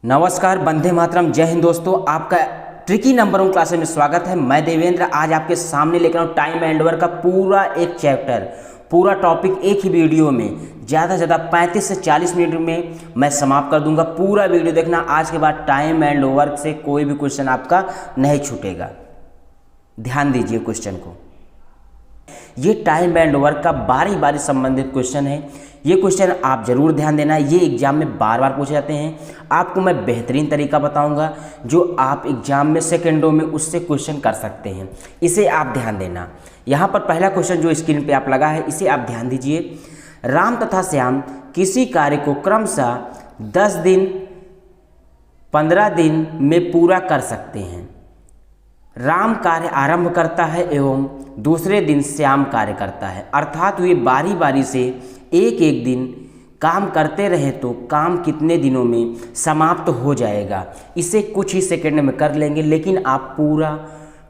नमस्कार, वंदे मातरम, जय हिंद दोस्तों। आपका ट्रिकी नंबर 1 क्लासेस में स्वागत है। मैं देवेंद्र आज आपके सामने लेकर आऊँ टाइम एंड वर्क का पूरा एक चैप्टर, पूरा टॉपिक एक ही वीडियो में ज़्यादा से ज़्यादा 35 से 40 मिनट में मैं समाप्त कर दूंगा। पूरा वीडियो देखना। आज के बाद टाइम एंड वर्क से कोई भी क्वेश्चन आपका नहीं छूटेगा। ध्यान दीजिए क्वेश्चन को। ये टाइम एंड वर्क का बारी बारी संबंधित क्वेश्चन है। ये क्वेश्चन आप जरूर ध्यान देना। ये एग्जाम में बार बार पूछे जाते हैं। आपको मैं बेहतरीन तरीका बताऊंगा जो आप एग्जाम में सेकंडों में उससे क्वेश्चन कर सकते हैं। इसे आप ध्यान देना। यहाँ पर पहला क्वेश्चन जो स्क्रीन पे आप लगा है, इसे आप ध्यान दीजिए। राम तथा श्याम किसी कार्य को क्रमशः 10 दिन 15 दिन में पूरा कर सकते हैं। राम कार्य आरंभ करता है एवं दूसरे दिन श्याम कार्य करता है, अर्थात वे बारी बारी से एक एक दिन काम करते रहे तो काम कितने दिनों में समाप्त हो जाएगा। इसे कुछ ही सेकंड में कर लेंगे, लेकिन आप पूरा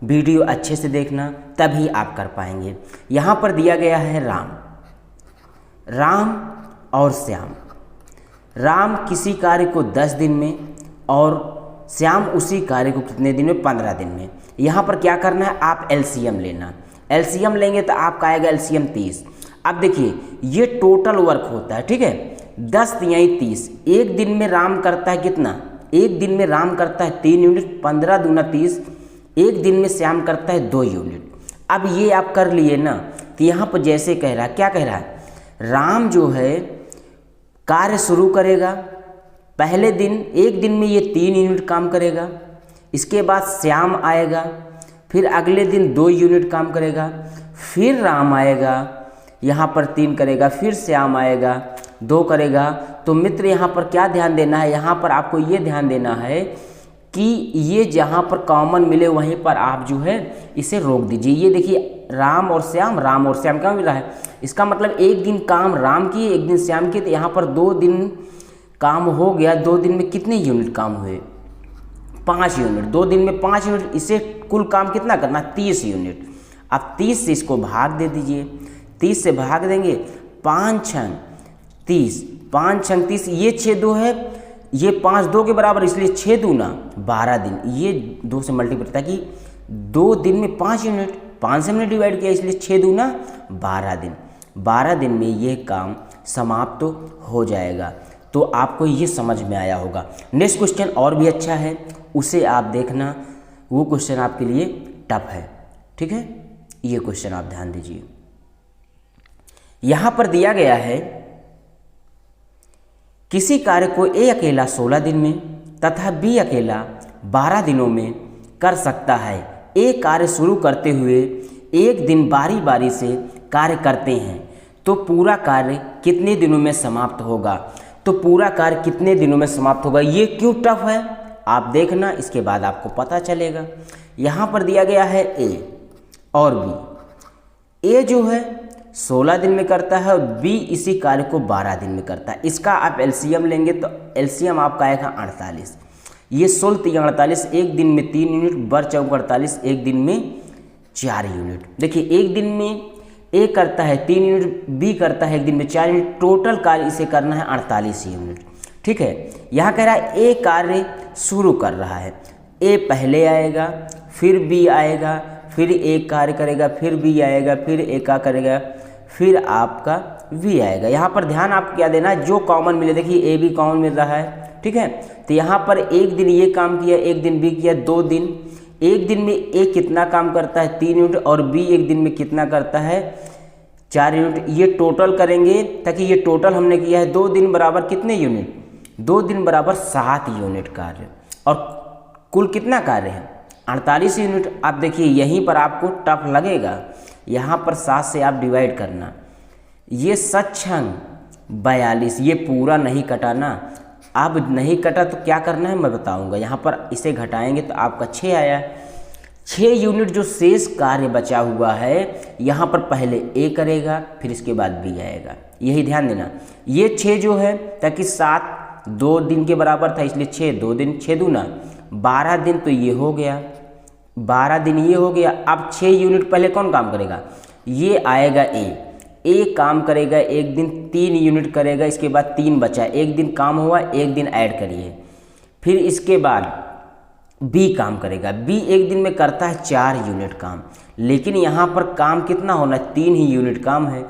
वीडियो अच्छे से देखना, तभी आप कर पाएंगे। यहाँ पर दिया गया है राम और श्याम। राम किसी कार्य को 10 दिन में और श्याम उसी कार्य को कितने दिन में? 15 दिन में। यहाँ पर क्या करना है, आप एलसीएम लेना। एलसीएम लेंगे तो आपका आएगा एलसीएम 30। अब देखिए ये टोटल वर्क होता है, ठीक है। 10 तिहाई 30। एक दिन में राम करता है कितना? एक दिन में राम करता है 3 यूनिट। 15 दूना 30। एक दिन में श्याम करता है 2 यूनिट। अब ये आप कर लिए ना, तो यहाँ पर जैसे कह रहा है, क्या कह रहा है, राम जो है कार्य शुरू करेगा पहले दिन, एक दिन में ये 3 यूनिट काम करेगा। इसके बाद श्याम आएगा, फिर अगले दिन 2 यूनिट काम करेगा। फिर राम आएगा, यहाँ पर 3 करेगा। फिर श्याम आएगा, 2 करेगा। तो मित्र यहाँ पर क्या ध्यान देना है, यहाँ पर आपको ये ध्यान देना है कि ये जहाँ पर कॉमन मिले वहीं पर आप जो है इसे रोक दीजिए। ये देखिए राम और श्याम क्या मिल रहा है, इसका मतलब एक दिन काम राम की, एक दिन श्याम की। तो यहाँ पर 2 दिन काम हो गया। 2 दिन में कितने यूनिट काम हुए? 5 यूनिट। 2 दिन में 5 यूनिट। इसे कुल काम कितना करना? 30 यूनिट। अब 30 से इसको भाग दे दीजिए। 30 से भाग देंगे, 5 छंग 30, 5 छंग 30। ये 6 2 है, ये 5 2 के बराबर, इसलिए 6 दूना 12 दिन। ये 2 से मल्टीप्लाई, ताकि 2 दिन में 5 यूनिट, 5 से हमने डिवाइड किया, इसलिए 6 दूना 12 दिन। 12 दिन में ये काम समाप्त तो हो जाएगा। तो आपको ये समझ में आया होगा। नेक्स्ट क्वेश्चन और भी अच्छा है, उसे आप देखना। वो क्वेश्चन आपके लिए टफ है, ठीक है। ये क्वेश्चन आप ध्यान दीजिए। यहां पर दिया गया है किसी कार्य को ए अकेला 16 दिन में तथा बी अकेला 12 दिनों में कर सकता है। ए कार्य शुरू करते हुए एक दिन बारी बारी से कार्य करते हैं तो पूरा कार्य कितने दिनों में समाप्त होगा। तो पूरा कार्य कितने दिनों में समाप्त होगा, ये क्यों टफ है आप देखना, इसके बाद आपको पता चलेगा। यहाँ पर दिया गया है ए और बी। ए जो है 16 दिन में करता है और बी इसी कार्य को 12 दिन में करता है। इसका आप एलसीएम लेंगे तो एलसीएम आपका आएगा 48। ये 16 3 48, एक दिन में 3 यूनिट, बर चौक 48, एक दिन में 4 यूनिट। देखिए एक दिन में ए करता है 3 यूनिट, बी करता है एक दिन में 4 यूनिट, टोटल कार्य इसे करना है 48 यूनिट, ठीक है। यहाँ कह रहा है ए कार्य शुरू कर रहा है। ए पहले आएगा, फिर बी आएगा, फिर ए कार्य करेगा, फिर बी आएगा, फिर ए का करेगा, फिर आपका वी आएगा। यहाँ पर ध्यान आप क्या देना, जो कॉमन मिले, देखिए ए भी कॉमन मिल रहा है, ठीक है। तो यहाँ पर एक दिन ये काम किया, एक दिन बी किया, 2 दिन। एक दिन में ए कितना काम करता है? 3 यूनिट, और बी एक दिन में कितना करता है? 4 यूनिट। ये टोटल करेंगे, ताकि ये टोटल हमने किया है 2 दिन बराबर कितने यूनिट? 2 दिन बराबर 7 यूनिट कार्य, और कुल कितना कार्य है? 48 यूनिट। अब देखिए यहीं पर आपको टफ लगेगा, यहाँ पर 7 से आप डिवाइड करना। ये 7 छंग 42, ये पूरा नहीं कटाना। अब नहीं कटा तो क्या करना है मैं बताऊंगा। यहाँ पर इसे घटाएंगे तो आपका 6 आया। 6 यूनिट जो शेष कार्य बचा हुआ है, यहाँ पर पहले ए करेगा, फिर इसके बाद बी आएगा। यही ध्यान देना। ये 6 जो है, ताकि 7 2 दिन के बराबर था, इसलिए 6 2 दिन, 6 दूना 12 दिन, तो ये हो गया 12 दिन, ये हो गया। अब 6 यूनिट पहले कौन काम करेगा? ये आएगा ए काम करेगा, एक दिन 3 यूनिट करेगा, इसके बाद 3 बचा, एक दिन काम हुआ, एक दिन ऐड करिए, फिर इसके बाद बी काम करेगा। बी एक दिन में करता है 4 यूनिट काम, लेकिन यहाँ पर काम कितना होना है, 3 ही यूनिट काम है।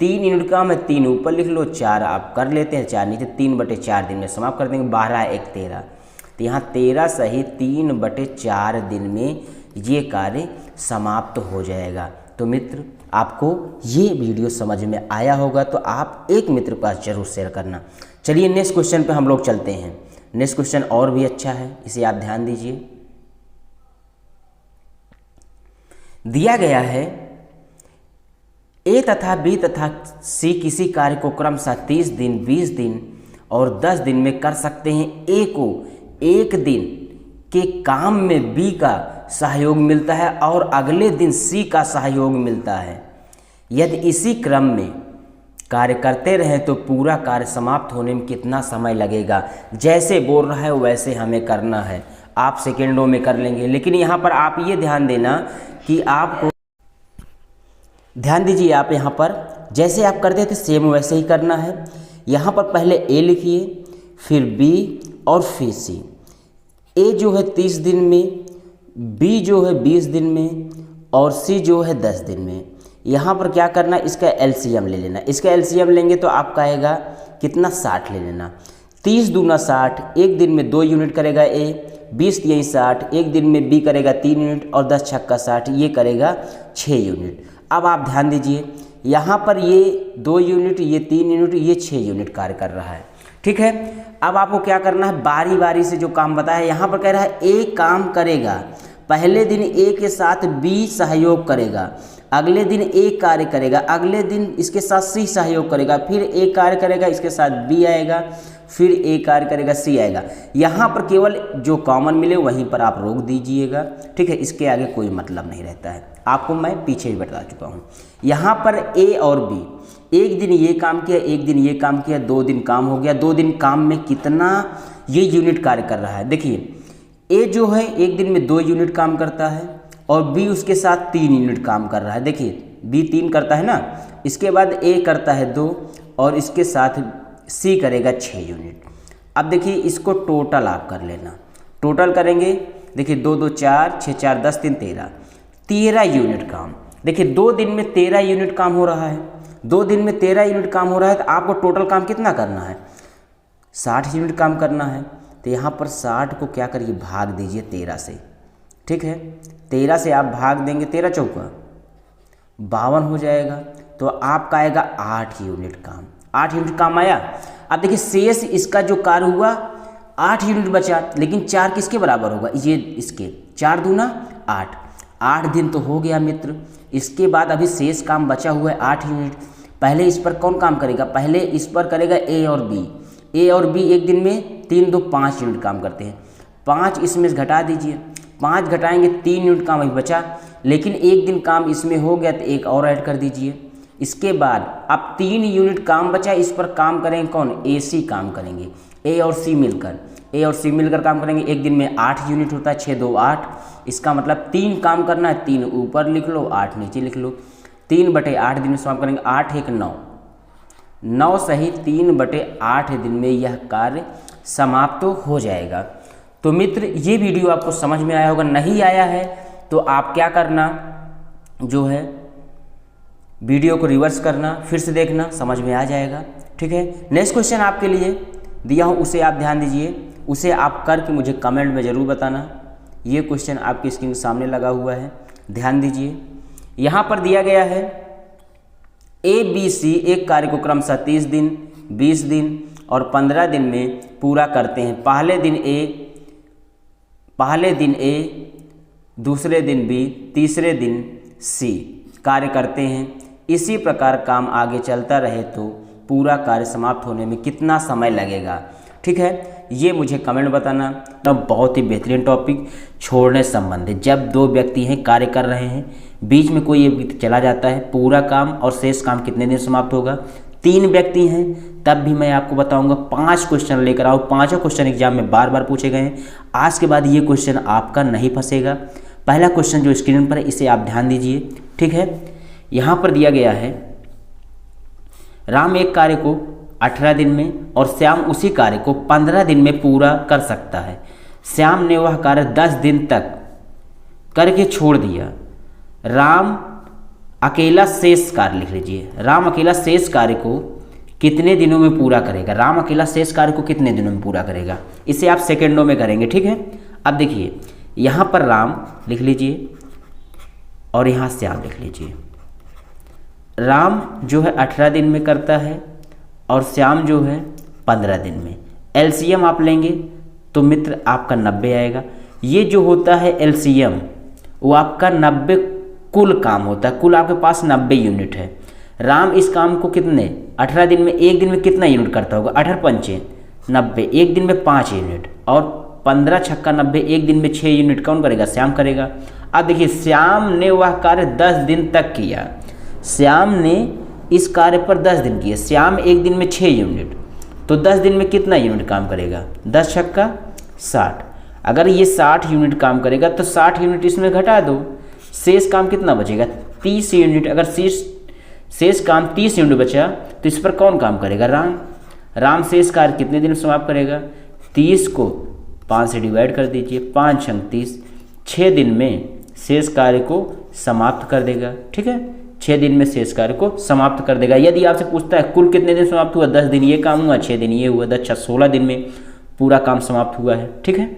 3 यूनिट काम है, 3 ऊपर लिख लो, 4 आप कर लेते हैं, 4 नीचे, 3/4 दिन में समाप्त कर देंगे। 12 1 13, तो यहाँ 13 सही 3/4 दिन में ये कार्य समाप्त हो जाएगा। तो मित्र आपको ये वीडियो समझ में आया होगा, तो आप एक मित्र के पास जरूर शेयर करना। चलिए नेक्स्ट क्वेश्चन पे हम लोग चलते हैं। नेक्स्ट क्वेश्चन और भी अच्छा है, इसे आप ध्यान दीजिए। दिया गया है ए तथा बी तथा सी किसी कार्य को क्रमशः 30 दिन, 20 दिन और 10 दिन में कर सकते हैं। ए को एक दिन के काम में बी का सहयोग मिलता है और अगले दिन सी का सहयोग मिलता है। यदि इसी क्रम में कार्य करते रहें तो पूरा कार्य समाप्त होने में कितना समय लगेगा। जैसे बोल रहा है वैसे हमें करना है, आप सेकेंडों में कर लेंगे, लेकिन यहाँ पर आप ये ध्यान देना कि आपको ध्यान दीजिए, आप यहाँ पर जैसे आप करते थे सेम वैसे ही करना है। यहाँ पर पहले ए लिखिए, फिर बी और फिर सी। ए जो है 30 दिन में, बी जो है 20 दिन में और सी जो है 10 दिन में। यहाँ पर क्या करना, इसका एलसीएम ले लेना। इसका एलसीएम लेंगे तो आपका आएगा कितना, 60 ले लेना। 30 दूना 60, एक दिन में 2 यूनिट करेगा ए, 20 यही 60, एक दिन में बी करेगा 3 यूनिट और 10 छक्का 60, ये करेगा 6 यूनिट। अब आप ध्यान दीजिए, यहाँ पर ये 2 यूनिट, ये 3 यूनिट, ये 6 यूनिट कार्य कर रहा है। ठीक है, अब आपको क्या करना है, बारी बारी से जो काम बताया है, यहाँ पर कह रहा है ए काम करेगा, पहले दिन ए के साथ बी सहयोग करेगा, अगले दिन ए कार्य करेगा, अगले दिन इसके साथ सी सहयोग करेगा, फिर ए कार्य करेगा, इसके साथ बी आएगा, फिर ए कार्य करेगा, सी आएगा। यहाँ पर केवल जो कॉमन मिले वहीं पर आप रोक दीजिएगा। ठीक है, इसके आगे कोई मतलब नहीं रहता है, आपको मैं पीछे भी बता चुका हूँ। यहाँ पर ए और बी एक दिन ये काम किया, एक दिन ये काम किया, 2 दिन काम हो गया। 2 दिन काम में कितना ये यूनिट कार्य कर रहा है। देखिए ए जो है एक दिन में 2 यूनिट काम करता है और बी उसके साथ 3 यूनिट काम कर रहा है। देखिए बी 3 करता है ना, इसके बाद ए करता है 2 और इसके साथ सी करेगा 6 यूनिट। अब देखिए इसको टोटल आप कर लेना, टोटल करेंगे, देखिए 2 2 4 6 4 10 3 13 यूनिट काम। देखिए 2 दिन में 13 यूनिट काम हो रहा है, 2 दिन में 13 यूनिट काम हो रहा है, तो आपको टोटल काम कितना करना है, 60 यूनिट काम करना है। तो यहाँ पर 60 को क्या करिए, भाग दीजिए 13 से। ठीक है, 13 से आप भाग देंगे, 13 चौका 52 हो जाएगा, तो आपका आएगा 8 यूनिट काम। 8 यूनिट काम आया। अब देखिए शेष इसका जो कार्य हुआ 8 यूनिट बचा, लेकिन 4 किसके बराबर होगा, ये इसके, 4 दूना 8, 8 दिन तो हो गया मित्र। इसके बाद अभी शेष काम बचा हुआ है 8 यूनिट। पहले इस पर कौन काम करेगा, पहले इस पर करेगा ए और बी। ए और बी एक दिन में 3 2 5 यूनिट काम करते हैं, 5 इसमें से घटा दीजिए, 5 घटाएंगे 3 यूनिट काम अभी बचा, लेकिन एक दिन काम इसमें हो गया तो एक और ऐड कर दीजिए। इसके बाद अब 3 यूनिट काम बचा, इस पर काम करेंगे कौन, ए सी काम करेंगे, ए और सी मिलकर काम करेंगे। एक दिन में 8 यूनिट होता है, 6 2 8, इसका मतलब 3 काम करना है, 3 ऊपर लिख लो 8 नीचे लिख लो। 3/8 दिन में समाप्त करेंगे, 8 1 9, 9 सही 3/8 दिन में यह कार्य समाप्त हो जाएगा। तो मित्र ये वीडियो आपको समझ में आया होगा, नहीं आया है तो आप क्या करना, जो है वीडियो को रिवर्स करना, फिर से देखना, समझ में आ जाएगा। ठीक है, नेक्स्ट क्वेश्चन आपके लिए दिया हूँ, उसे आप ध्यान दीजिए, उसे आप करके मुझे कमेंट में ज़रूर बताना। ये क्वेश्चन आपकी स्क्रीन के सामने लगा हुआ है, ध्यान दीजिए। यहाँ पर दिया गया है ए बी सी एक कार्य को क्रमशः 30 दिन, 20 दिन और 15 दिन में पूरा करते हैं। पहले दिन ए, दूसरे दिन बी, तीसरे दिन सी कार्य करते हैं। इसी प्रकार काम आगे चलता रहे तो पूरा कार्य समाप्त होने में कितना समय लगेगा। ठीक है, ये मुझे कमेंट बताना। तो बहुत ही बेहतरीन टॉपिक, छोड़ने संबंधित। जब 2 व्यक्ति हैं कार्य कर रहे हैं, बीच में कोई एक व्यक्ति चला जाता है, पूरा काम और शेष काम कितने दिन समाप्त होगा। 3 व्यक्ति हैं तब भी मैं आपको बताऊंगा। 5 क्वेश्चन लेकर आओ, 5 क्वेश्चन एग्जाम में बार बार पूछे गए हैं। आज के बाद ये क्वेश्चन आपका नहीं फंसेगा। पहला क्वेश्चन जो स्क्रीन पर है इसे आप ध्यान दीजिए। ठीक है, यहाँ पर दिया गया है राम एक कार्य को 18 दिन में और श्याम उसी कार्य को 15 दिन में पूरा कर सकता है। श्याम ने वह कार्य 10 दिन तक करके छोड़ दिया। राम अकेला शेष कार्य, लिख लीजिए, राम अकेला शेष कार्य को कितने दिनों में पूरा करेगा। राम अकेला शेष कार्य को कितने दिनों में पूरा करेगा, इसे आप सेकंडों में करेंगे, ठीक है। अब देखिए यहाँ पर राम लिख लीजिए और यहाँ श्याम लिख लीजिए। राम जो है 18 दिन में करता है और श्याम जो है 15 दिन में। एलसीएम आप लेंगे तो मित्र आपका 90 आएगा। ये जो होता है एलसीएम वो आपका 90 कुल काम होता है, कुल आपके पास 90 यूनिट है। राम इस काम को कितने 18 दिन में, एक दिन में कितना यूनिट करता होगा, 18 पंचे 90, एक दिन में 5 यूनिट, और 15 छक्का 90, एक दिन में 6 यूनिट कौन करेगा, श्याम करेगा। अब देखिए श्याम ने वह कार्य 10 दिन तक किया। श्याम ने इस कार्य पर 10 दिन किए। श्याम एक दिन में 6 यूनिट, तो 10 दिन में कितना यूनिट काम करेगा, 10 छक्का 60। अगर ये 60 यूनिट काम करेगा तो 60 यूनिट इसमें घटा दो, शेष काम कितना बचेगा, 30 यूनिट। अगर शेष काम 30 यूनिट बचा तो इस पर कौन काम करेगा, राम। राम शेष कार्य कितने दिन में समाप्त करेगा, 30 को 5 से डिवाइड कर दीजिए, 5 छंग 30, 6 दिन में शेष कार्य को समाप्त कर देगा, ठीक है। 6 दिन में शेष कार्य को समाप्त कर देगा। यदि आपसे पूछता है कुल कितने दिन समाप्त हुआ, 10 दिन ये काम हुआ, 6 दिन ये हुआ, 16 दिन में पूरा काम समाप्त हुआ है, ठीक है।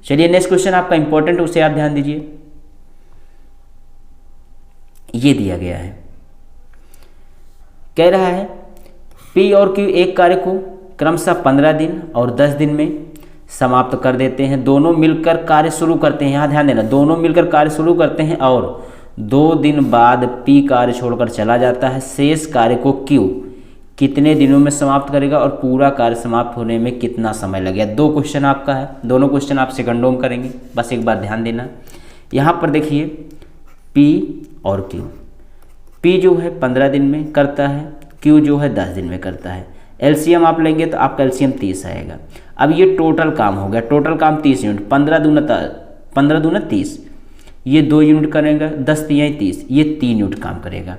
चलिए नेक्स्ट क्वेश्चन आपका इंपॉर्टेंट है, उसे आप ध्यान दीजिए। ये दिया गया है, कह रहा है P और Q एक कार्य को क्रमशः 15 दिन और 10 दिन में समाप्त कर देते हैं। दोनों मिलकर कार्य शुरू करते हैं, यहाँ ध्यान देना, दोनों मिलकर कार्य शुरू करते हैं और 2 दिन बाद P कार्य छोड़कर चला जाता है। शेष कार्य को Q कितने दिनों में समाप्त करेगा और पूरा कार्य समाप्त होने में कितना समय लगेगा। 2 क्वेश्चन आपका है, दोनों क्वेश्चन आप सेकंडों में करेंगे, बस एक बार ध्यान देना। यहाँ पर देखिए P और Q, P जो है 15 दिन में करता है, Q जो है 10 दिन में करता है। एलसीएम आप लेंगे तो आपका एलसीएम 30 आएगा। अब ये टोटल काम हो गया, टोटल काम 30 यूनिट, 15 दूना 30, ये 2 यूनिट करेगा, 10 तिहाई 30, ये 3 यूनिट काम करेगा।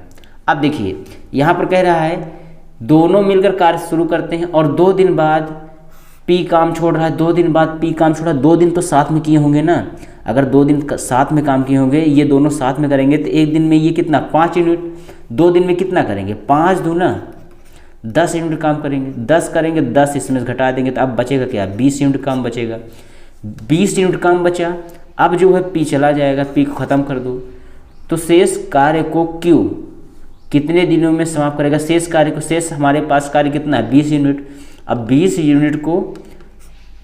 अब देखिए यहाँ पर कह रहा है दोनों मिलकर कार्य शुरू करते हैं और 2 दिन बाद P काम छोड़ रहा है, 2 दिन बाद P काम छोड़ा, 2 दिन तो साथ में किए होंगे ना। अगर 2 दिन साथ में काम किए होंगे, ये दोनों साथ में करेंगे तो एक दिन में ये कितना 5 यूनिट, 2 दिन में कितना करेंगे, 5 दूना 10 यूनिट काम करेंगे, 10 करेंगे, 10 इसमें घटा देंगे तो अब बचेगा क्या, 20 यूनिट काम बचेगा। 20 यूनिट काम बचा, अब जो है P चला जाएगा, P को ख़त्म कर दो तो शेष कार्य को Q कितने दिनों में समाप्त करेगा। शेष कार्य को, शेष हमारे पास कार्य कितना है 20 यूनिट। अब 20 यूनिट को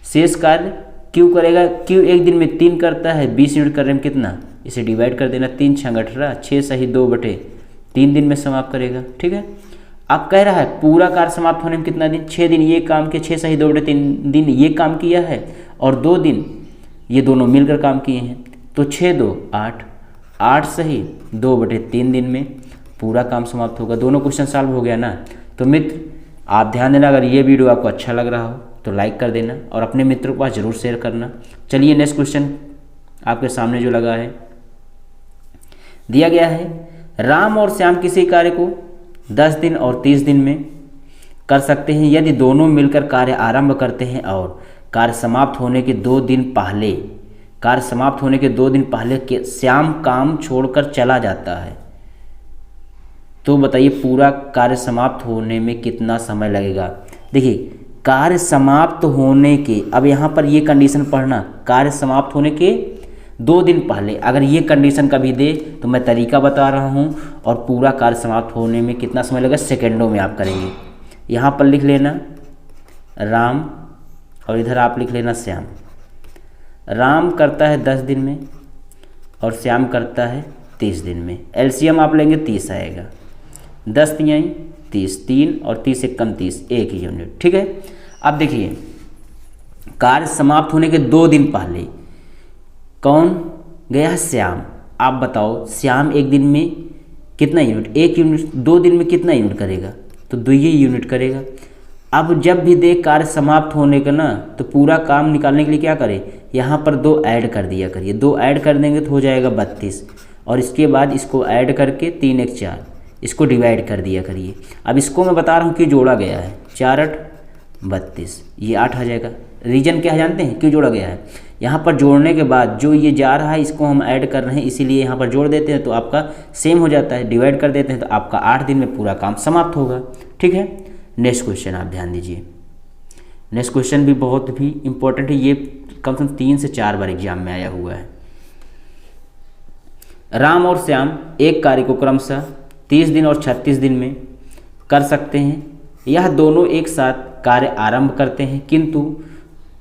शेष कार्य Q करेगा, Q एक दिन में 3 करता है, 20 यूनिट करने में कितना, इसे डिवाइड कर देना, 3 छंग 18, 6 सही 2/3 दिन में समाप्त करेगा, ठीक है। अब कह रहा है पूरा कार्य समाप्त होने में कितना दिन, 6 दिन ये काम के, 6 सही 2/3 दिन ये काम किया है और 2 दिन ये दोनों मिलकर काम किए हैं, तो 6 2 8, 8 सही 2/3 दिन में पूरा काम समाप्त होगा। दोनों क्वेश्चन सॉल्व हो गया ना। तो मित्र आप ध्यान देना, अगर ये वीडियो आपको अच्छा लग रहा हो तो लाइक कर देना और अपने मित्रों के पास जरूर शेयर करना। चलिए नेक्स्ट क्वेश्चन आपके सामने जो लगा है, दिया गया है राम और श्याम किसी कार्य को 10 दिन और 30 दिन में कर सकते हैं यदि दोनों मिलकर कार्य आरंभ करते हैं और कार्य समाप्त होने के 2 दिन पहले के श्याम काम छोड़कर चला जाता है, तो बताइए पूरा कार्य समाप्त होने में कितना समय लगेगा। देखिए कार्य समाप्त होने के, अब यहाँ पर ये कंडीशन पढ़ना, कार्य समाप्त होने के 2 दिन पहले, अगर ये कंडीशन कभी दे तो मैं तरीका बता रहा हूँ और पूरा कार्य समाप्त होने में कितना समय लगेगा सेकंडों में आप करेंगे। यहाँ पर लिख लेना राम और इधर आप लिख लेना श्याम। राम करता है 10 दिन में और श्याम करता है 30 दिन में। एलसीएम आप लेंगे 30 आएगा, 10 तिहाई 30, 3 और 30 एक कम 30, 1 यूनिट, ठीक है। अब देखिए कार्य समाप्त होने के 2 दिन पहले कौन गया, श्याम। आप बताओ श्याम एक दिन में कितना यूनिट, 1 यूनिट, 2 दिन में कितना यूनिट करेगा, तो 2 ही यूनिट करेगा। अब जब भी दे कार्य समाप्त होने का ना, तो पूरा काम निकालने के लिए क्या करें, यहाँ पर 2 ऐड कर दिया करिए, 2 ऐड कर देंगे तो हो जाएगा 32 और इसके बाद इसको ऐड करके 3 1 4, इसको डिवाइड कर दिया करिए। अब इसको मैं बता रहा हूँ क्यों जोड़ा गया है, 4 8 32, ये 8 आ जाएगा। रीजन क्या है जानते हैं, क्यों जोड़ा गया है? यहाँ पर जोड़ने के बाद जो ये जा रहा है इसको हम ऐड कर रहे हैं, इसीलिए यहाँ पर जोड़ देते हैं तो आपका सेम हो जाता है, डिवाइड कर देते हैं तो आपका 8 दिन में पूरा काम समाप्त होगा। ठीक है, नेक्स्ट क्वेश्चन आप ध्यान दीजिए। नेक्स्ट क्वेश्चन भी बहुत भी इंपॉर्टेंट है, ये कम से कम 3 से 4 बार एग्जाम में आया हुआ है। राम और श्याम एक कार्य को क्रमशः 30 दिन और 36 दिन में कर सकते हैं। यह दोनों एक साथ कार्य आरंभ करते हैं, किंतु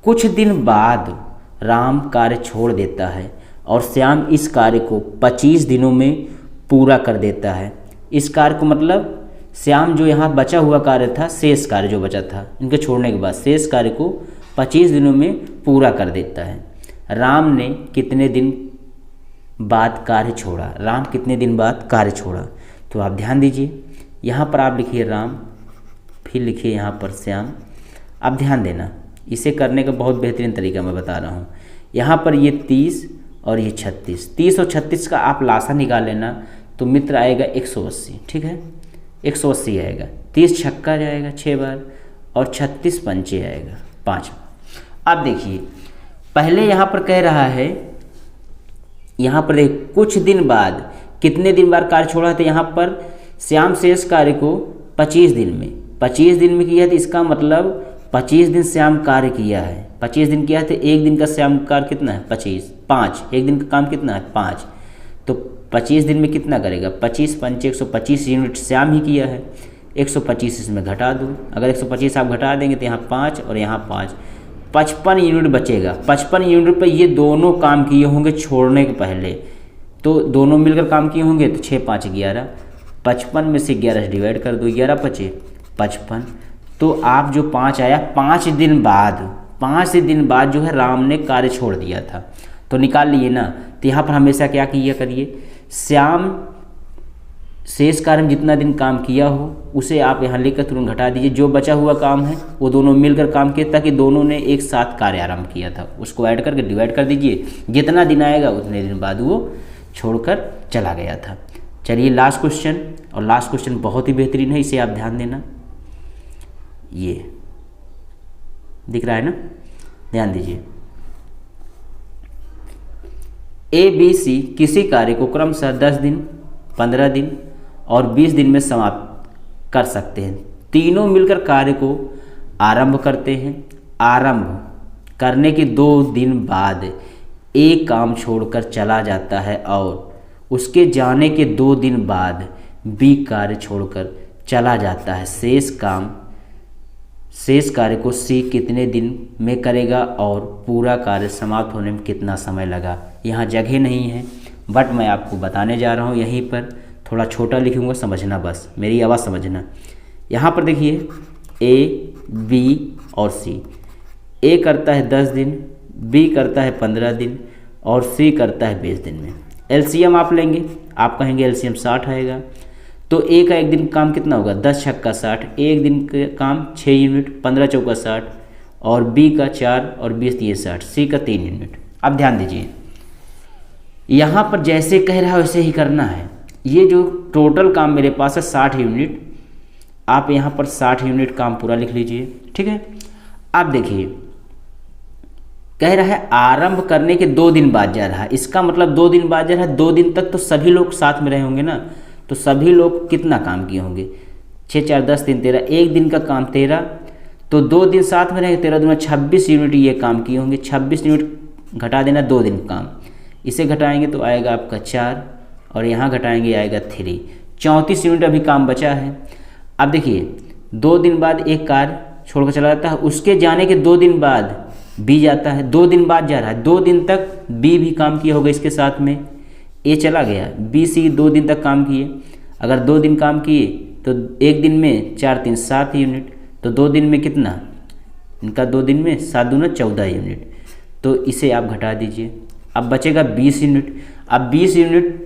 कुछ दिन बाद राम कार्य छोड़ देता है और श्याम इस कार्य को 25 दिनों में पूरा कर देता है। इस कार्य को मतलब श्याम जो यहाँ बचा हुआ कार्य था, शेष कार्य जो बचा था इनके छोड़ने के बाद, शेष कार्य को 25 दिनों में पूरा कर देता है। राम ने कितने दिन बाद कार्य छोड़ा? राम कितने दिन बाद कार्य छोड़ा? तो आप ध्यान दीजिए, यहाँ पर आप लिखिए राम, फिर लिखिए यहाँ पर श्याम। आप ध्यान देना, इसे करने का बहुत बेहतरीन तरीका मैं बता रहा हूँ। यहाँ पर ये 30 और ये 36, 30 और 36 का आप लासा निकाल लेना तो मित्र आएगा 180। ठीक है, 180 आएगा। 30 छक्का जाएगा 6 बार और 36 पंचे आएगा 5 बार। अब देखिए, पहले यहाँ पर कह रहा है, यहाँ पर देख कुछ दिन बाद कितने दिन बाद कार्य छोड़ा है, तो यहाँ पर श्याम शेष कार्य को 25 दिन में, 25 दिन में किया है, तो इसका मतलब 25 दिन श्याम कार्य किया है। 25 दिन किया है तो एक दिन का श्याम कार्य कितना है? 25, 5, एक दिन का काम कितना है? 5। तो 25 दिन में कितना करेगा? 25 पंचे 125 यूनिट श्याम ही किया है। 125 इसमें घटा दूँ, अगर 125 आप घटा देंगे तो यहाँ 5 और यहाँ 5, 55 यूनिट बचेगा। 55 यूनिट पर ये दोनों काम किए होंगे छोड़ने के पहले, तो दोनों मिलकर काम किए होंगे तो 6 5 11, 55 में से 11 से डिवाइड कर दो, 11 बचे 55। तो आप जो 5 आया, 5 दिन बाद, 5 दिन बाद जो है राम ने कार्य छोड़ दिया था, तो निकाल लिए ना। तो यहाँ पर हमेशा क्या किया करिए, श्याम शेष कार्य में जितना दिन काम किया हो उसे आप यहाँ लेकर तुरंत घटा दीजिए, जो बचा हुआ काम है वो दोनों मिलकर काम किए, ताकि दोनों ने एक साथ कार्य आरंभ किया था उसको ऐड करके डिवाइड कर दीजिए, जितना दिन आएगा उतने दिन बाद वो छोड़कर चला गया था। चलिए लास्ट क्वेश्चन, और लास्ट क्वेश्चन बहुत ही बेहतरीन है, इसे आप ध्यान देना। ये दिख रहा है ना, ध्यान दीजिए। ABC किसी कार्य को क्रमशः 10 दिन, 15 दिन और 20 दिन में समाप्त कर सकते हैं। तीनों मिलकर कार्य को आरंभ करते हैं। आरंभ करने के 2 दिन बाद एक काम छोड़कर चला जाता है और उसके जाने के 2 दिन बाद B कार्य छोड़कर चला जाता है। शेष कार्य को C कितने दिन में करेगा और पूरा कार्य समाप्त होने में कितना समय लगा? यहाँ जगह नहीं है, बट मैं आपको बताने जा रहा हूँ। यहीं पर थोड़ा छोटा लिखूँगा, समझना, बस मेरी आवाज़ समझना। यहाँ पर देखिए A, B और C। A करता है 10 दिन, B करता है 15 दिन और C करता है 20 दिन में। LCM आप लेंगे, आप कहेंगे LCM 60 आएगा, तो A का एक दिन काम कितना होगा? 10 छक्का 60, एक दिन का काम 6 यूनिट, 15 चौका 60 और B का 4 और 20 ये 60, C का 3 यूनिट। अब ध्यान दीजिए, यहाँ पर जैसे कह रहा है वैसे ही करना है। ये जो टोटल काम मेरे पास है 60 यूनिट, आप यहाँ पर 60 यूनिट काम पूरा लिख लीजिए। ठीक है, अब देखिए कह रहा है आरंभ करने के 2 दिन बाद जा रहा है, इसका मतलब 2 दिन बाद जा रहा है। 2 दिन तक तो सभी लोग साथ में रहे होंगे ना, तो सभी लोग कितना काम किए होंगे? 6 4 10 3 13, एक दिन का काम 13, तो 2 दिन साथ में रहेंगे, 13 दूना 26 यूनिट ये काम किए होंगे। 26 यूनिट घटा देना 2 दिन काम, इसे घटाएंगे तो आएगा आपका 4 और यहाँ घटाएंगे आएगा 3, 34 यूनिट अभी काम बचा है। अब देखिए 2 दिन बाद एक कार्य छोड़कर चला जाता है, उसके जाने के 2 दिन बाद B जाता है, 2 दिन बाद जा रहा है, 2 दिन तक B भी काम किया होगा इसके साथ में। A चला गया, B C 2 दिन तक काम किए। अगर 2 दिन काम किए तो एक दिन में 4 3 7 यूनिट, तो 2 दिन में कितना? इनका 2 दिन में 7 दूना 14 यूनिट, तो इसे आप घटा दीजिए। अब बचेगा 20 यूनिट। अब 20 यूनिट,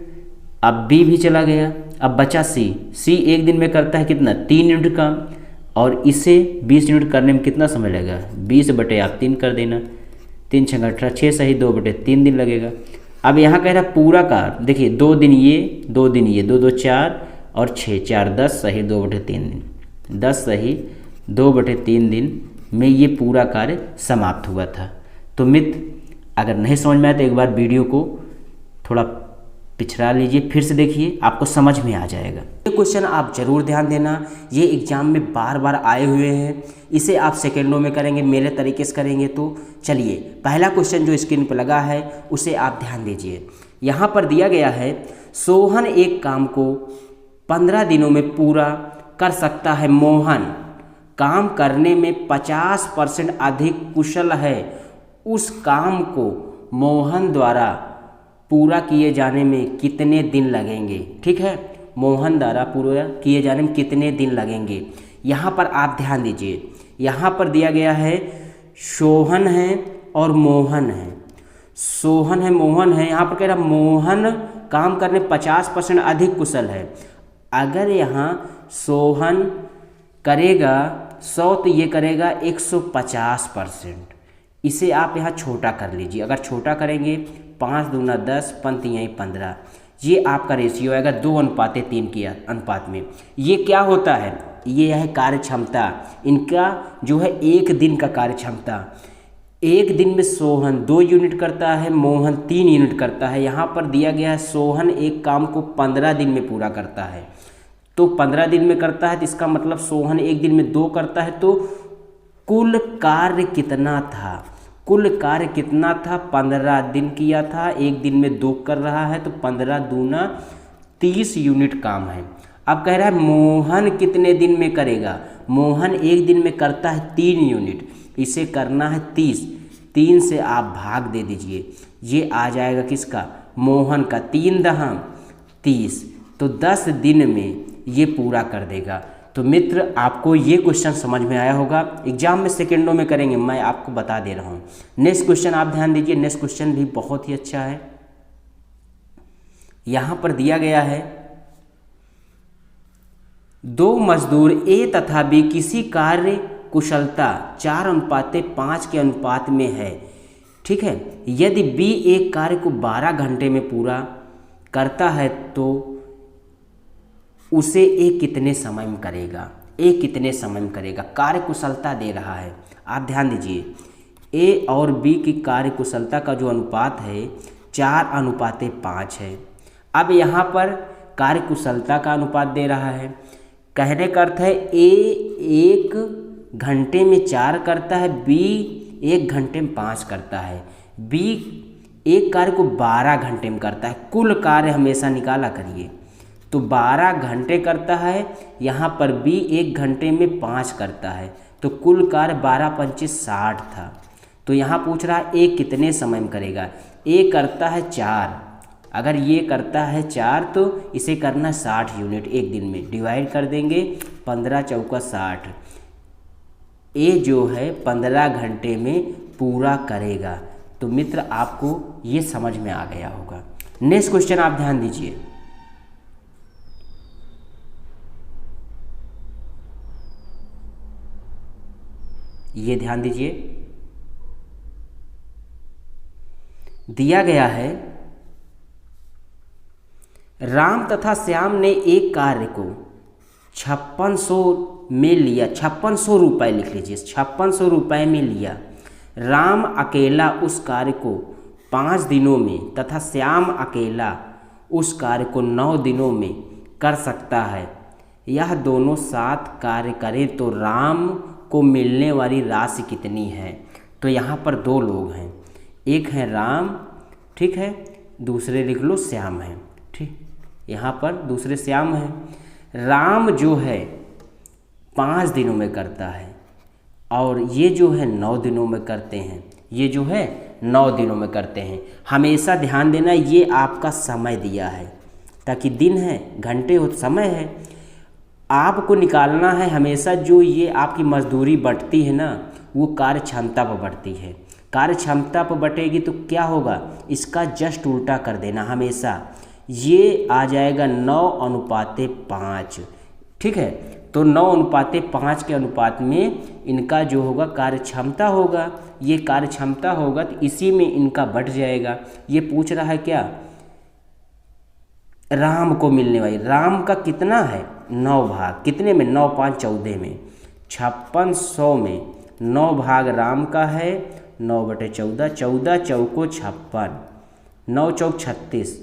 अब B भी चला गया, अब बचा C एक दिन में करता है कितना? 3 यूनिट काम, और इसे 20 यूनिट करने में कितना समय लगेगा? 20 बटे आप 3 कर देना, 3 6 18, 6 सही 2 बटे 3 दिन लगेगा। अब यहाँ कह रहा पूरा कार्य, देखिए 2 दिन ये 2 दिन ये, 2 2 4 और 6 4 10 सही 2/3 दिन, 10 सही 2/3 दिन में ये पूरा कार्य समाप्त हुआ था। तो मित्र अगर नहीं समझ में आए तो एक बार वीडियो को थोड़ा पिछड़ा लीजिए, फिर से देखिए, आपको समझ में आ जाएगा। ये क्वेश्चन आप जरूर ध्यान देना, ये एग्जाम में बार बार आए हुए हैं। इसे आप सेकेंडों में करेंगे, मेरे तरीके से करेंगे। तो चलिए पहला क्वेश्चन जो स्क्रीन पर लगा है उसे आप ध्यान दीजिए। यहाँ पर दिया गया है सोहन एक काम को 15 दिनों में पूरा कर सकता है। मोहन काम करने में 50% अधिक कुशल है। उस काम को मोहन द्वारा पूरा किए जाने में कितने दिन लगेंगे? ठीक है, मोहन द्वारा पूरा किए जाने में कितने दिन लगेंगे? यहाँ पर आप ध्यान दीजिए, यहाँ पर दिया गया है सोहन है और मोहन है। सोहन है, मोहन है। यहाँ पर कह रहा मोहन काम करने 50% अधिक कुशल है। अगर यहाँ सोहन करेगा 100 तो ये करेगा 150%। इसे आप यहाँ छोटा कर लीजिए। अगर छोटा करेंगे 5 दूना 10, पंत यहीं 15, ये आपका रेशियो आएगा 2:3 के अनुपात में। ये क्या होता है? ये है कार्य क्षमता। इनका जो है एक दिन का कार्य क्षमता। एक दिन में सोहन 2 यूनिट करता है, मोहन 3 यूनिट करता है। यहाँ पर दिया गया है सोहन एक काम को 15 दिन में पूरा करता है। तो 15 दिन में करता है तो इसका मतलब सोहन एक दिन में 2 करता है। तो कुल कार्य कितना था? कुल कार्य कितना था? 15 दिन किया था, एक दिन में 2 कर रहा है, तो 15 दूना 30 यूनिट काम है। अब कह रहा है मोहन कितने दिन में करेगा? मोहन एक दिन में करता है 3 यूनिट, इसे करना है 30। 3 से आप भाग दे दीजिए, ये आ जाएगा किसका? मोहन का। 3 दहाम 30, तो 10 दिन में ये पूरा कर देगा। तो मित्र आपको ये क्वेश्चन समझ में आया होगा। एग्जाम में सेकेंडों में करेंगे, मैं आपको बता दे रहा हूँ। नेक्स्ट क्वेश्चन आप ध्यान दीजिए, नेक्स्ट क्वेश्चन भी बहुत ही अच्छा है। यहाँ पर दिया गया है 2 मजदूर ए तथा बी किसी कार्य कुशलता 4:5 के अनुपात में है। ठीक है, यदि बी एक कार्य को 12 घंटे में पूरा करता है तो उसे ए कितने समय में करेगा? ए कितने समय में करेगा? कार्य कुशलता दे रहा है, आप ध्यान दीजिए। ए और बी की कार्य कुशलता का जो अनुपात है 4:5 है। अब यहाँ पर कार्य कुशलता का अनुपात दे रहा है, कहने का अर्थ है ए 1 घंटे में 4 करता है, बी 1 घंटे में 5 करता है। बी एक कार्य को 12 घंटे में करता है। कुल कार्य हमेशा निकाला करिए, तो 12 घंटे करता है, यहाँ पर बी 1 घंटे में 5 करता है, तो कुल कार्य 12×5 = 60 था। तो यहाँ पूछ रहा है ए कितने समय में करेगा? ए करता है 4, अगर ये करता है 4 तो इसे करना 60 यूनिट एक दिन में। डिवाइड कर देंगे, 15 चौका 60। ए जो है 15 घंटे में पूरा करेगा। तो मित्र आपको ये समझ में आ गया होगा। नेक्स्ट क्वेश्चन आप ध्यान दीजिए। ये ध्यान दीजिए, दिया गया है राम तथा श्याम ने एक कार्य को 5600 में लिया। 5600 रुपये लिख लीजिए, 5600 रुपये में लिया। राम अकेला उस कार्य को 5 दिनों में तथा श्याम अकेला उस कार्य को 9 दिनों में कर सकता है। यह दोनों साथ कार्य करें तो राम को मिलने वाली राशि कितनी है? तो यहाँ पर 2 लोग हैं, एक है राम, ठीक है, दूसरे लिख लो श्याम है। ठीक, यहाँ पर दूसरे श्याम हैं। राम जो है 5 दिनों में करता है और ये जो है 9 दिनों में करते हैं। ये जो है 9 दिनों में करते हैं। हमेशा ध्यान देना, ये आपका समय दिया है, ताकि दिन है, घंटे हो, समय है, आपको निकालना है। हमेशा जो ये आपकी मजदूरी बढ़ती है ना, वो कार्य क्षमता पर बढ़ती है। कार्य क्षमता पर बढ़ेगी तो क्या होगा? इसका जस्ट उल्टा कर देना हमेशा। ये आ जाएगा 9:5। ठीक है, तो 9:5 के अनुपात में इनका जो होगा कार्य क्षमता होगा। ये कार्य क्षमता होगा तो इसी में इनका बढ़ जाएगा। ये पूछ रहा है क्या? राम को मिलने वाली, राम का कितना है 9 भाग, कितने में 9 5 14 में, 5600 में 9 भाग राम का है, 9/14, 14 चौको 56, 9 चौक 36,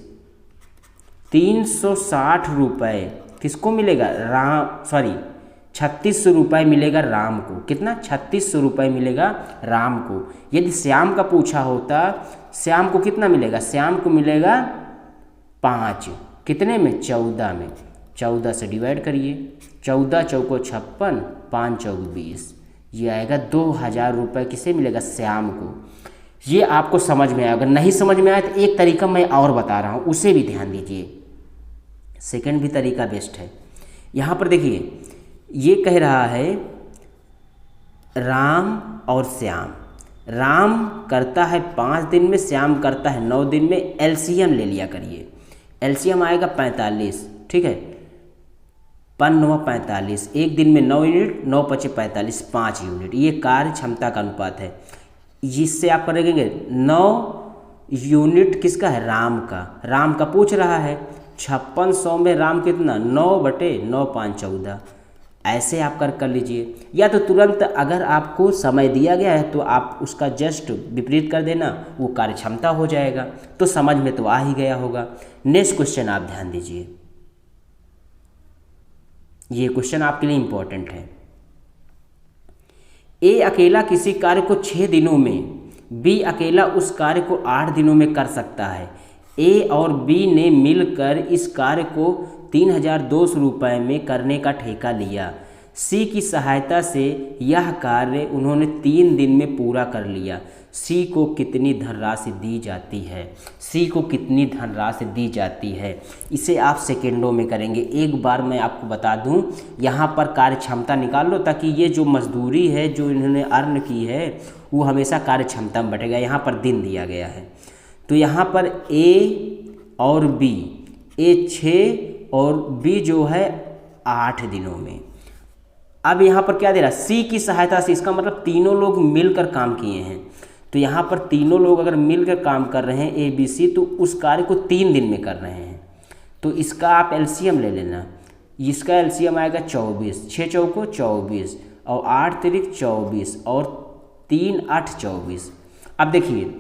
360 रुपये किसको मिलेगा, 3600 रुपये मिलेगा राम को। कितना, 3600 रुपये मिलेगा राम को। यदि श्याम का पूछा होता, श्याम को कितना मिलेगा, श्याम को मिलेगा 5, कितने में 14 में, 14 से डिवाइड करिए, 14 चौको 56, 5 चौक 20, ये आएगा 2000 रुपये किसे मिलेगा, श्याम को। ये आपको समझ में आया। अगर नहीं समझ में आया तो एक तरीका मैं और बता रहा हूँ, उसे भी ध्यान दीजिए, सेकंड भी तरीका बेस्ट है। यहाँ पर देखिए ये कह रहा है राम और श्याम, राम करता है 5 दिन में, श्याम करता है 9 दिन में, एलसीएम ले लिया करिए, एलसीएम आएगा 45, ठीक है, 5 45, एक दिन में 9 यूनिट, 9 5 45, 5 यूनिट, ये कार्य क्षमता का अनुपात है। जिससे आप करेंगे 9 यूनिट किसका है, राम का, राम का पूछ रहा है, 5600 में राम कितना, 9/9 5 14, ऐसे आप कर लीजिए। या तो तुरंत अगर आपको समय दिया गया है तो आप उसका जस्ट विपरीत कर देना, वो कार्य क्षमता हो जाएगा। तो समझ में तो आ ही गया होगा। नेक्स्ट क्वेश्चन आप ध्यान दीजिए, ये क्वेश्चन आपके लिए इंपॉर्टेंट है। ए अकेला किसी कार्य को 6 दिनों में, बी अकेला उस कार्य को 8 दिनों में कर सकता है। ए और बी ने मिलकर इस कार्य को 3200 रुपये में करने का ठेका लिया। सी की सहायता से यह कार्य उन्होंने 3 दिन में पूरा कर लिया। सी को कितनी धनराशि दी जाती है, सी को कितनी धनराशि दी जाती है, इसे आप सेकेंडों में करेंगे। एक बार मैं आपको बता दूं, यहाँ पर कार्य क्षमता निकाल लो, ताकि ये जो मजदूरी है जो इन्होंने अर्न की है वो हमेशा कार्य क्षमता में बटेगा। यहाँ पर दिन दिया गया है, तो यहाँ पर ए और बी, ए 6 और बी जो है 8 दिनों में। अब यहाँ पर क्या दे रहा है, सी की सहायता से, इसका मतलब तीनों लोग मिलकर काम किए हैं। तो यहाँ पर तीनों लोग अगर मिलकर काम कर रहे हैं ए बी सी, तो उस कार्य को 3 दिन में कर रहे हैं। तो इसका आप एलसीएम ले लेना, इसका एलसीएम आएगा 24, 6 चौको 24 और 8 तिरिक 24 और 3 8 24। अब देखिए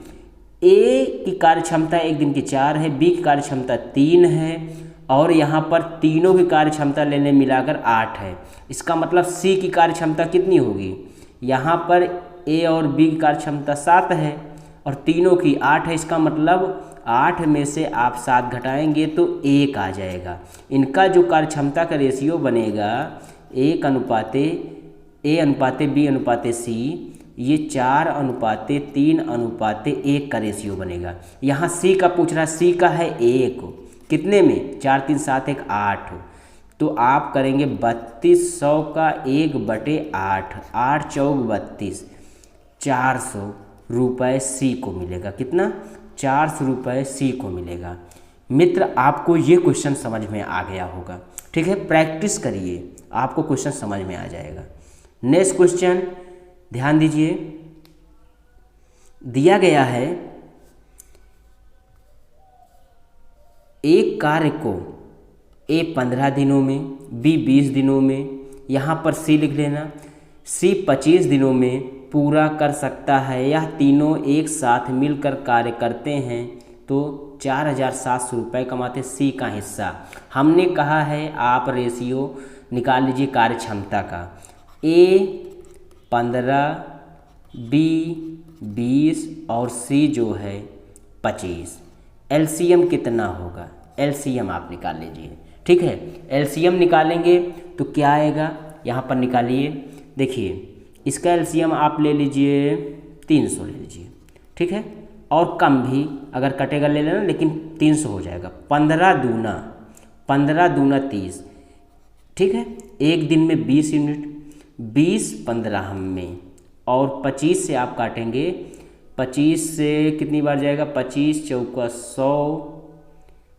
ए की कार्य क्षमता एक दिन की 4 है, बी की कार्य क्षमता 3 है और यहाँ पर तीनों की कार्य क्षमता लेने मिलाकर 8 है। इसका मतलब सी की कार्य क्षमता कितनी होगी, यहाँ पर ए और बी की कार्य क्षमता 7 है और तीनों की 8 है। इसका मतलब 8 में से आप 7 घटाएंगे तो 1 आ जाएगा। इनका जो कार्य क्षमता का रेशियो बनेगा 1:A/B/C, ये 4:3:1 का रेशियो बनेगा। यहाँ सी का पूछ रहा है, सी का है 1, कितने में 4 3 7 1 8, तो आप करेंगे 3200 का 1/8, 8 चौक 32, 400 रुपये सी को मिलेगा। कितना, 400 रुपये सी को मिलेगा। मित्र आपको ये क्वेश्चन समझ में आ गया होगा, ठीक है, प्रैक्टिस करिए, आपको क्वेश्चन समझ में आ जाएगा। नेक्स्ट क्वेश्चन ध्यान दीजिए, दिया गया है एक कार्य को ए 15 दिनों में, बी 20 दिनों में, यहाँ पर सी लिख लेना, सी 25 दिनों में पूरा कर सकता है। यह तीनों एक साथ मिलकर कार्य करते हैं तो 4700 रुपये कमाते। सी का हिस्सा हमने कहा है, आप रेशियो निकाल लीजिए कार्य क्षमता का, ए 15, बी 20 और सी जो है 25। एलसीएम कितना होगा, एलसीएम आप निकाल लीजिए, ठीक है। एलसीएम निकालेंगे तो क्या आएगा, यहाँ पर निकालिए। देखिए इसका एलसीएम आप ले लीजिए 300 ले लीजिए, ठीक है, और कम भी अगर कटेगा ले लेना, लेकिन 300 हो जाएगा। 15 दूना 30, ठीक है। एक दिन में 20 यूनिट, 20 15 में, और 25 से आप काटेंगे, 25 से कितनी बार जाएगा, 25 चौका 100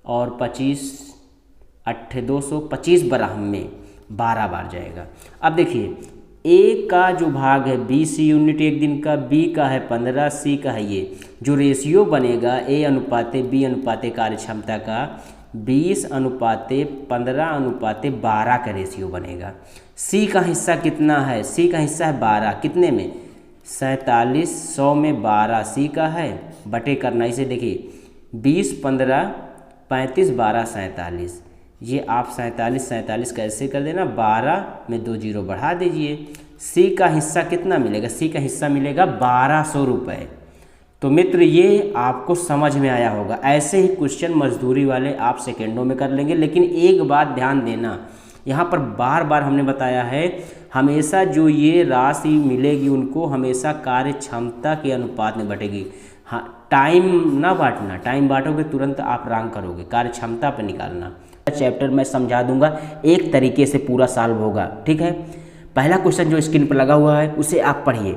और 25 8 200, 25 बराह में 12 बार जाएगा। अब देखिए ए का जो भाग है 20 यूनिट एक दिन का, बी का है 15, सी का है ये, जो रेशियो बनेगा A/B/कार्य क्षमता का, 20:15:12 का रेशियो बनेगा। सी का हिस्सा कितना है? सी का हिस्सा है 12, कितने में? 47, 100 में 12 सी का है, बटे करना इसे। देखिए 20, 15, 35, 12, 47। ये आप 47 कैसे कर देना, 12 में 2 जीरो बढ़ा दीजिए। सी का हिस्सा कितना मिलेगा? सी का हिस्सा मिलेगा 1200 रुपये। तो मित्र ये आपको समझ में आया होगा। ऐसे ही क्वेश्चन मजदूरी वाले आप सेकेंडों में कर लेंगे, लेकिन एक बात ध्यान देना, यहाँ पर बार बार हमने बताया है, हमेशा जो ये राशि मिलेगी उनको हमेशा कार्य क्षमता के अनुपात में बटेगी। हाँ, टाइम ना बांटना, टाइम बांटोगे तुरंत आप रॉन्ग करोगे, कार्य क्षमता पर निकालना। चैप्टर मैं समझा दूंगा, एक तरीके से पूरा सॉल्व होगा, ठीक है। पहला क्वेश्चन जो स्क्रीन पर लगा हुआ है उसे आप पढ़िए।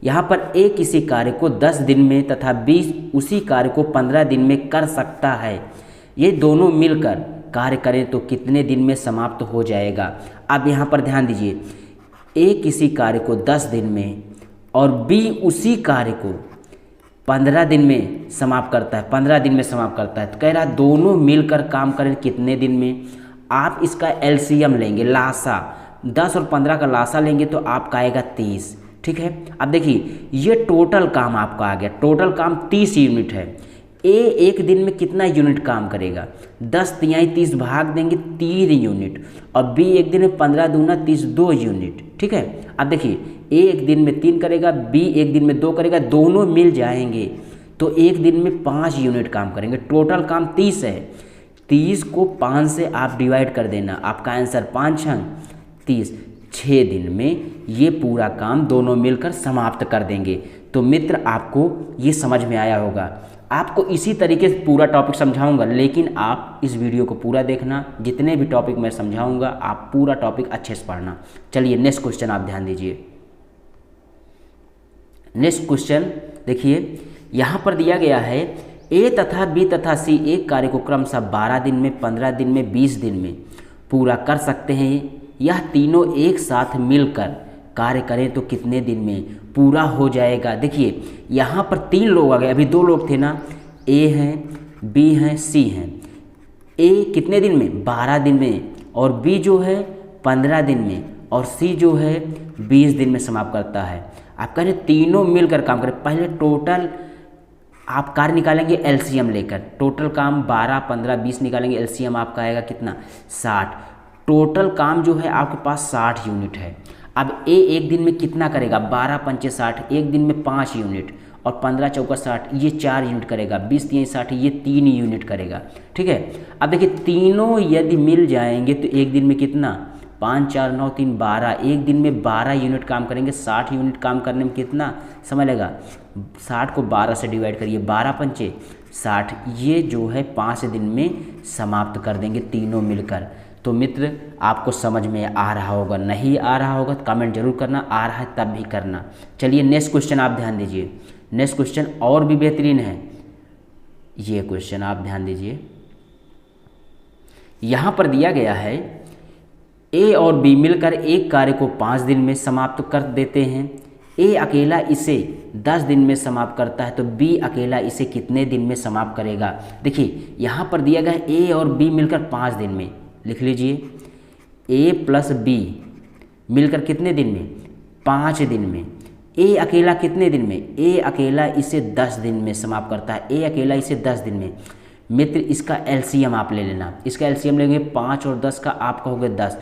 यहाँ पर ए किसी कार्य को 10 दिन में तथा बी उसी कार्य को 15 दिन में कर सकता है। ये दोनों मिलकर कार्य करें तो कितने दिन में समाप्त हो जाएगा? अब यहाँ पर ध्यान दीजिए, ए किसी कार्य को 10 दिन में और बी उसी कार्य को 15 दिन में समाप्त करता है, 15 दिन में समाप्त करता है। तो कह रहा दोनों मिलकर काम करें कितने दिन में? आप इसका एलसीएम लेंगे, लासा 10 और 15 का लासा लेंगे तो आपका आएगा 30, ठीक है। अब देखिए ये टोटल काम आपका आ गया, टोटल काम 30 यूनिट है। ए एक दिन में कितना यूनिट काम करेगा? 10 तिहाई 30 भाग देंगे 3 यूनिट, और बी एक दिन में 15 दूना 30 2 यूनिट, ठीक है। अब देखिए ए एक दिन में 3 करेगा, बी एक दिन में 2 करेगा, दोनों मिल जाएंगे तो एक दिन में 5 यूनिट काम करेंगे। टोटल काम 30 है, 30 को 5 से आप डिवाइड कर देना, आपका आंसर 5 छंग 30, 6 दिन में ये पूरा काम दोनों मिलकर समाप्त कर देंगे। तो मित्र आपको ये समझ में आया होगा। आपको इसी तरीके से पूरा टॉपिक समझाऊंगा, लेकिन आप इस वीडियो को पूरा देखना, जितने भी टॉपिक मैं समझाऊंगा आप पूरा टॉपिक अच्छे से पढ़ना। चलिए नेक्स्ट क्वेश्चन आप ध्यान दीजिए। नेक्स्ट क्वेश्चन देखिए, यहाँ पर दिया गया है ए तथा बी तथा सी एक कार्य को क्रमशः 12 दिन में, 15 दिन में, 20 दिन में पूरा कर सकते हैं। यह तीनों एक साथ मिलकर कार्य करें तो कितने दिन में पूरा हो जाएगा? देखिए यहाँ पर 3 लोग आ गए, अभी 2 लोग थे ना, ए हैं, बी हैं, सी हैं। ए कितने दिन में? 12 दिन में, और बी जो है 15 दिन में, और सी जो है 20 दिन में समाप्त करता है। आप कह रहे तीनों मिलकर काम करें। पहले टोटल आप कार्य निकालेंगे एलसीएम लेकर, टोटल काम 12, 15, 20 निकालेंगे, एलसीएम आपका आएगा कितना? 60। टोटल काम जो है आपके पास 60 यूनिट है। अब ए एक दिन में कितना करेगा? 12 पंचे 60, एक दिन में 5 यूनिट, और 15 चौका 60, ये 4 यूनिट करेगा, 20 तिहाई 60, ये 3 यूनिट करेगा, ठीक है। अब देखिए तीनों यदि मिल जाएंगे तो एक दिन में कितना? 5 4 9 3 12, एक दिन में 12 यूनिट काम करेंगे। 60 यूनिट काम करने में कितना समय लगेगा? 60 को 12 से डिवाइड करिए, 12 पंचे 60, ये जो है 5 दिन में समाप्त कर देंगे तीनों मिलकर। तो मित्र आपको समझ में आ रहा होगा, नहीं आ रहा होगा तो कमेंट जरूर करना, आ रहा है तब भी करना। चलिए नेक्स्ट क्वेश्चन आप ध्यान दीजिए। नेक्स्ट क्वेश्चन और भी बेहतरीन है, ये क्वेश्चन आप ध्यान दीजिए। यहाँ पर दिया गया है ए और बी मिलकर एक कार्य को 5 दिन में समाप्त कर देते हैं। ए अकेला इसे 10 दिन में समाप्त करता है, तो बी अकेला इसे कितने दिन में समाप्त करेगा? देखिए यहाँ पर दिया गया है ए और बी मिलकर 5 दिन में, लिख लीजिए ए प्लस बी मिलकर कितने दिन में? 5 दिन में। ए अकेला कितने दिन में? ए अकेला इसे 10 दिन में समाप्त करता है, ए अकेला इसे 10 दिन में। मित्र इसका एलसीएम आप ले लेना, इसका एलसीएम लेंगे 5 और 10 का आपका हो गया 10।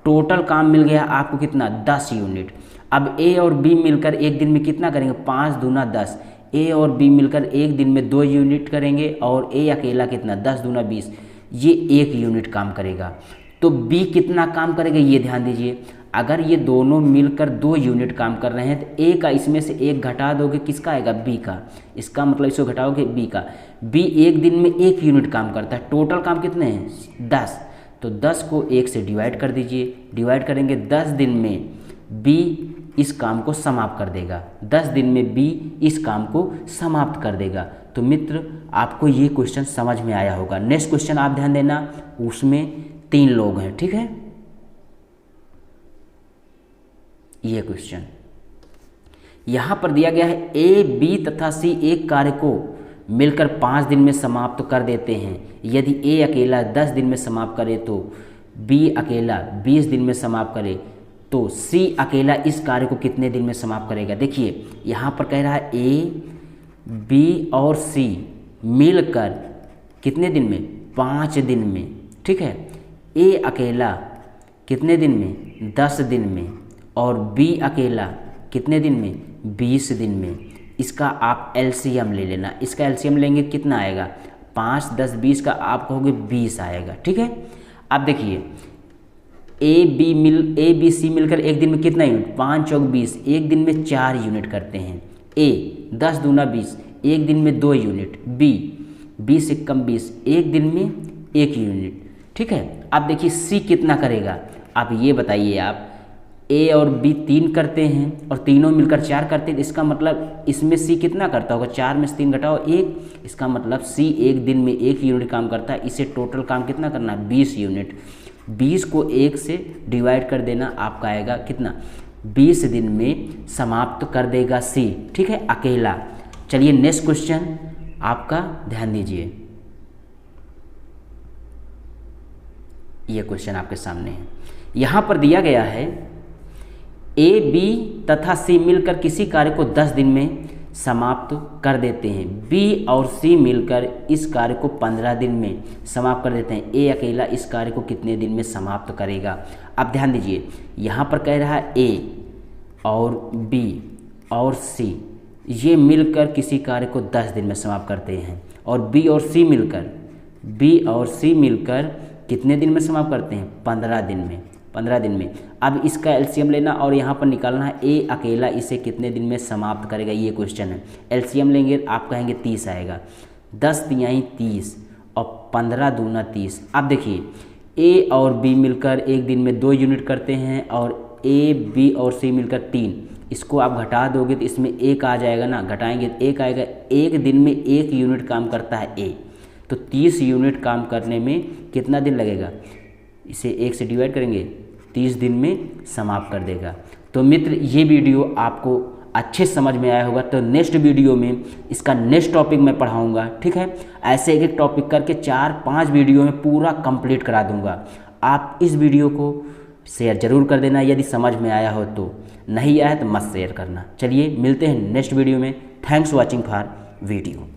टोटल काम मिल गया आपको कितना? 10 यूनिट। अब ए और बी मिलकर एक दिन में कितना करेंगे? 5 दूना 10। ए और बी मिलकर एक दिन में 2 यूनिट करेंगे, और ए अकेला कितना? 10 दूना 20, ये 1 यूनिट काम करेगा। तो बी कितना काम करेगा ये ध्यान दीजिए। अगर ये दोनों मिलकर 2 यूनिट काम कर रहे हैं तो ए का इसमें से 1 घटा दोगे, किसका आएगा? बी का। इसका मतलब इसको घटाओगे बी का। बी एक दिन में 1 यूनिट काम करता है, टोटल काम कितने हैं? 10। तो 10 को 1 से डिवाइड कर दीजिए, डिवाइड करेंगे 10 दिन में बी इस काम को समाप्त कर देगा, 10 दिन में बी इस काम को समाप्त कर देगा। तो मित्र आपको ये क्वेश्चन समझ में आया होगा। नेक्स्ट क्वेश्चन आप ध्यान देना, उसमें 3 लोग हैं, ठीक है। ये क्वेश्चन यहाँ पर दिया गया है ए बी तथा सी एक कार्य को मिलकर 5 दिन में समाप्त कर देते हैं। यदि ए अकेला 10 दिन में समाप्त करे तो बी अकेला 20 दिन में समाप्त करे तो सी अकेला इस कार्य को कितने दिन में समाप्त करेगा। देखिए यहाँ पर कह रहा है ए बी और सी मिलकर कितने दिन में, 5 दिन में, ठीक है। ए अकेला कितने दिन में, 10 दिन में, और बी अकेला कितने दिन में, 20 दिन में। इसका आप एलसीएम ले लेना। इसका एलसीएम लेंगे कितना आएगा, 5 10 20 का आप कहोगे 20 आएगा, ठीक है। अब देखिए ए बी सी मिलकर एक दिन में कितना यूनिट, 5 चौक 20, एक दिन में 4 यूनिट करते हैं। ए 10 दूना 20, एक दिन में 2 यूनिट। बी 20 से कम 20, एक दिन में 1 यूनिट, ठीक है। अब देखिए सी कितना करेगा, आप ये बताइए। आप ए और बी 3 करते हैं और तीनों मिलकर 4 करते हैं, इसका मतलब इसमें सी कितना करता होगा, 4 में से 3 घटाओ 1, इसका मतलब सी एक दिन में 1 यूनिट काम करता है। इसे टोटल काम कितना करना है, 20 यूनिट। 20 को 1 से डिवाइड कर देना, आपका आएगा कितना, 20 दिन में समाप्त कर देगा सी, ठीक है, अकेला। चलिए नेक्स्ट क्वेश्चन आपका ध्यान दीजिए। ये क्वेश्चन आपके सामने है। यहाँ पर दिया गया है ए बी तथा सी मिलकर किसी कार्य को 10 दिन में समाप्त कर देते हैं। बी और सी मिलकर इस कार्य को 15 दिन में समाप्त कर देते हैं। ए अकेला इस कार्य को कितने दिन में समाप्त करेगा। अब ध्यान दीजिए, यहाँ पर कह रहा है ए और बी और सी ये मिलकर किसी कार्य को 10 दिन में समाप्त करते हैं, और बी और सी मिलकर कितने दिन में समाप्त करते हैं, 15 दिन में। 15 दिन में। अब इसका एलसीएम लेना और यहाँ पर निकालना है ए अकेला इसे कितने दिन में समाप्त करेगा, ये क्वेश्चन है। एलसीएम लेंगे आप कहेंगे 30 आएगा, 10 तिहाई 30 और 15 दूना 30। अब देखिए ए और बी मिलकर एक दिन में 2 यूनिट करते हैं, और ए बी और सी मिलकर 3। इसको आप घटा दोगे तो इसमें 1 आ जाएगा ना, घटाएंगे 1 आएगा। एक दिन में 1 यूनिट काम करता है ए, तो 30 यूनिट काम करने में कितना दिन लगेगा, इसे 1 से डिवाइड करेंगे, 30 दिन में समाप्त कर देगा। तो मित्र ये वीडियो आपको अच्छे समझ में आया होगा। तो नेक्स्ट वीडियो में इसका नेक्स्ट टॉपिक मैं पढ़ाऊंगा, ठीक है। ऐसे एक टॉपिक करके 4-5 वीडियो में पूरा कंप्लीट करा दूंगा। आप इस वीडियो को शेयर जरूर कर देना यदि समझ में आया हो तो, नहीं आया तो मत शेयर करना। चलिए मिलते हैं नेक्स्ट वीडियो में। Thanks watching for video.